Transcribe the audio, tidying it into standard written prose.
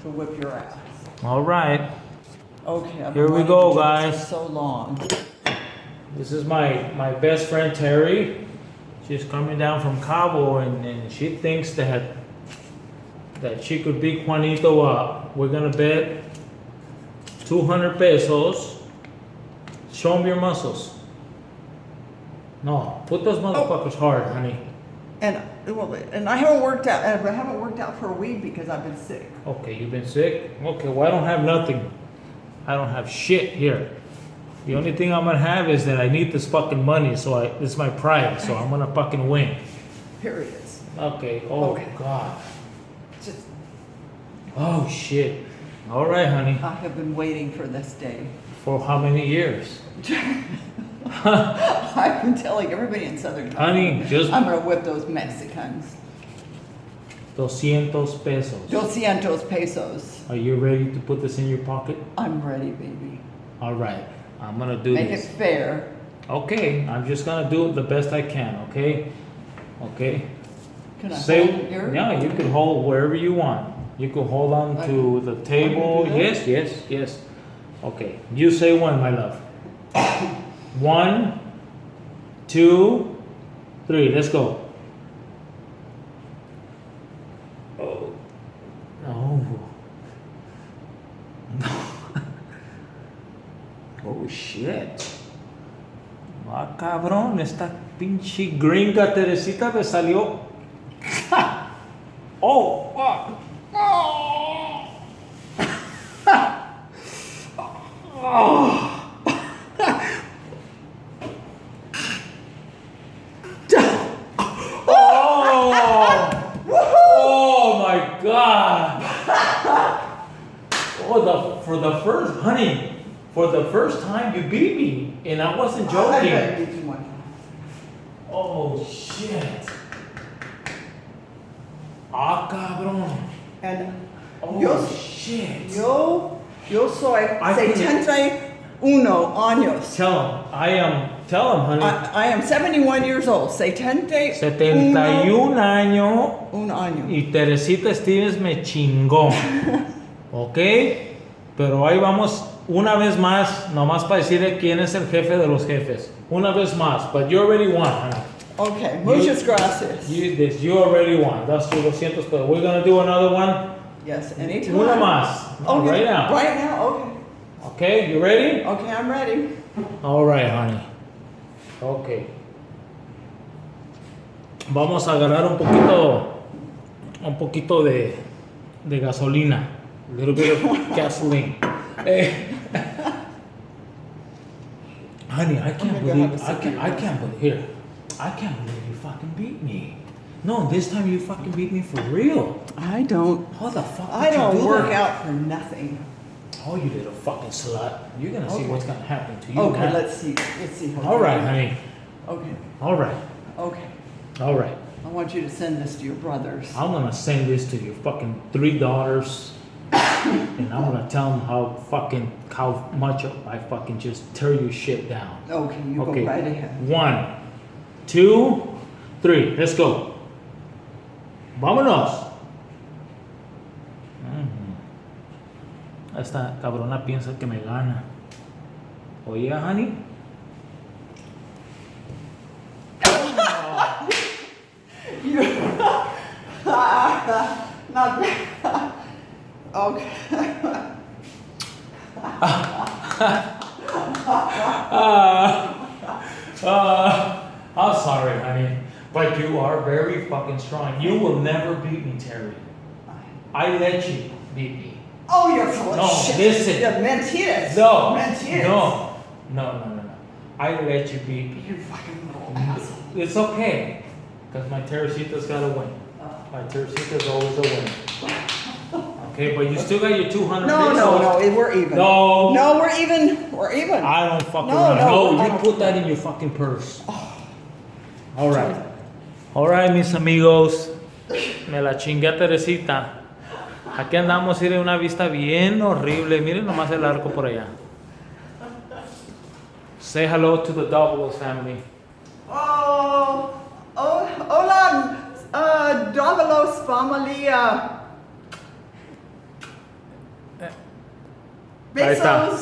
to whip your ass. All right. Okay, I've Here been we wanting go, to do this guys. for so long. This is my best friend Terry. She's coming down from Cabo and she thinks that she could beat Juanito up. We're gonna bet 200 pesos. Show him your muscles. No, put those motherfuckers hard, honey. And I haven't worked out. I haven't worked out for a week because I've been sick. Okay, you've been sick? Okay, well I don't have nothing. I don't have shit here. The only thing I'm gonna have is that I need this fucking money, so it's my pride, so I'm gonna fucking win. Periods. Okay, oh Okay. God. Just, Oh shit. All right, honey. I have been waiting for this day. For how many years? I've been telling everybody in Southern California, Honey, just I'm gonna whip those Mexicans. 200 pesos. 200 pesos. Are you ready to put this in your pocket? I'm ready, baby. All right, I'm gonna do Make this. it fair. Okay, I'm just gonna do it the best I can, okay? Okay? Can I Say, hold it here? yeah, you can hold wherever you want. You can hold on to the table. I can do that? Yes. Okay, you say one, my love. 1, 2, 3, let's go. Oh. No. Oh shit. Ah, cabrón, esta pinche gringa Teresita me salió. Oh, fuck. Oh. Oh my God. Oh, for the first time you beat me, and I wasn't I joking. bet you too much. Oh shit. Ah, cabrón. And Oh shit. yo soy I couldn't- 71 años. Tell him, honey. I am 71 years old. 71 71 años años. y Teresita Stevens me chingó. ¿Ok? Pero ahí vamos una vez más, nomás para decirle quién es el jefe de los jefes. Una vez más, but you already won, honey. Okay, muchas gracias. You already won. That's your 200 pesos. We're gonna do another one. Yes, anytime. Una más. Okay, Right now. Right now, okay. Okay, you ready? Okay, I'm ready. All right, honey. Okay. Vamos a agarrar un poquito de gasolina. A little bit of gasoline. Honey, I can't believe you fucking beat me. No, this time you fucking beat me for real. I don't. How the fuck I did you don't do work that? out for nothing. Oh, you little fucking slut. You're gonna see Okay. what's gonna happen to you Okay, now. let's see. Let's see. how All you right, do. honey. Okay. All right. Okay. All right. I want you to send this to your brothers. I'm gonna send this to your fucking 3 daughters, and I'm gonna tell them how much I fucking just tear your shit down. Okay, you Okay. go right ahead. 1, 2, 3. Let's go. Vámonos. Esta cabrona piensa que me gana. Oye, honey. Not bad. Okay. I'm sorry, honey, but you are very fucking strong. You will never beat me, Terry. I let you beat me. Oh, you're full of No, shit. listen. You're mentiras. No, Mentiras. no. I let you beat me. You fucking little asshole. It's okay, because my Teresita's gotta win. My Teresita's always a winner. Okay, but you still got your 200 No, pesos. we're even. No. No, we're even. We're even. I don't fucking No, know. no, I You don't- put that in your fucking purse. All right. All right, mis amigos. Me la chingué a Teresita. Aquí andamos, ir en una vista bien horrible. Miren nomás el arco por allá. Say hello to the Double family. Hola, Davalos familia. Ahí está. Besos.